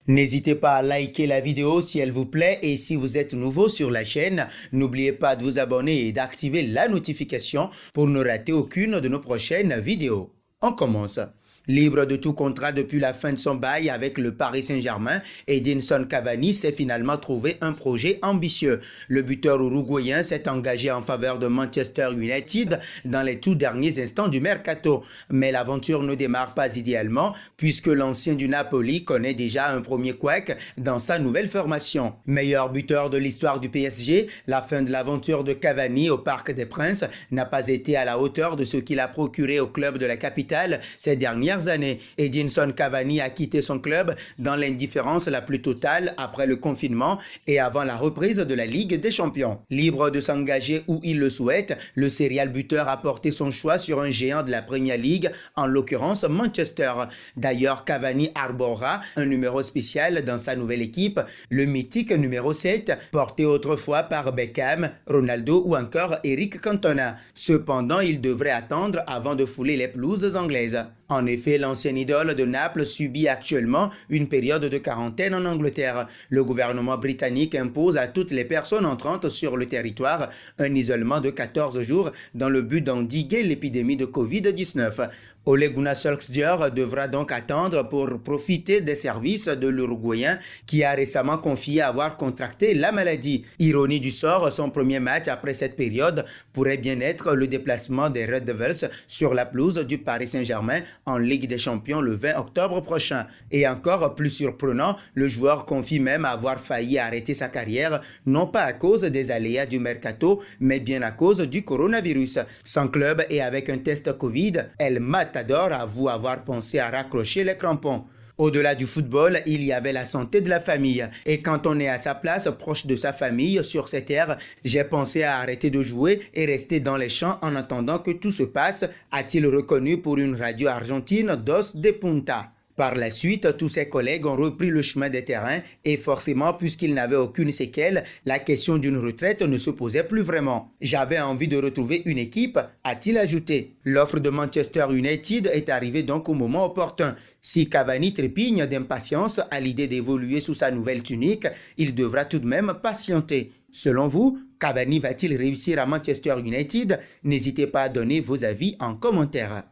N'hésitez pas à liker la vidéo si elle vous plaît et si vous êtes nouveau sur la chaîne, n'oubliez pas de vous abonner et d'activer la notification pour ne rater aucune de nos prochaines vidéos. On commence. Libre de tout contrat depuis la fin de son bail avec le Paris Saint-Germain, Edinson Cavani s'est finalement trouvé un projet ambitieux. Le buteur uruguayen s'est engagé en faveur de Manchester United dans les tout derniers instants du mercato. Mais l'aventure ne démarre pas idéalement puisque l'ancien du Napoli connaît déjà un premier couac dans sa nouvelle formation. Meilleur buteur de l'histoire du PSG, la fin de l'aventure de Cavani au Parc des Princes n'a pas été à la hauteur de ce qu'il a procuré au club de la capitale ces dernières années. Edinson Cavani a quitté son club dans l'indifférence la plus totale après le confinement et avant la reprise de la Ligue des Champions. Libre de s'engager où il le souhaite, le serial buteur a porté son choix sur un géant de la Premier League, en l'occurrence Manchester. D'ailleurs, Cavani arborera un numéro spécial dans sa nouvelle équipe, le mythique numéro 7, porté autrefois par Beckham, Ronaldo ou encore Eric Cantona. Cependant, il devrait attendre avant de fouler les pelouses anglaises. En effet, l'ancienne idole de Naples subit actuellement une période de quarantaine en Angleterre. Le gouvernement britannique impose à toutes les personnes entrantes sur le territoire un isolement de 14 jours dans le but d'endiguer l'épidémie de Covid-19. Ole Gunnar Solskjaer devra donc attendre pour profiter des services de l'Uruguayen qui a récemment confié avoir contracté la maladie. Ironie du sort, son premier match après cette période pourrait bien être le déplacement des Red Devils sur la pelouse du Paris Saint-Germain en Ligue des Champions le 20 octobre prochain. Et encore plus surprenant, le joueur confie même avoir failli arrêter sa carrière, non pas à cause des aléas du mercato, mais bien à cause du coronavirus. Sans club et avec un test Covid, El Matador avoue avoir pensé à raccrocher les crampons. Au-delà du football, il y avait la santé de la famille. Et quand on est à sa place, proche de sa famille, sur cette terre, j'ai pensé à arrêter de jouer et rester dans les champs en attendant que tout se passe, a-t-il reconnu pour une radio argentine Dos de Punta. Par la suite, tous ses collègues ont repris le chemin des terrains et forcément, puisqu'il n'avait aucune séquelle, la question d'une retraite ne se posait plus vraiment. J'avais envie de retrouver une équipe, a-t-il ajouté. L'offre de Manchester United est arrivée donc au moment opportun. Si Cavani trépigne d'impatience à l'idée d'évoluer sous sa nouvelle tunique, il devra tout de même patienter. Selon vous, Cavani va-t-il réussir à Manchester United? N'hésitez pas à donner vos avis en commentaire.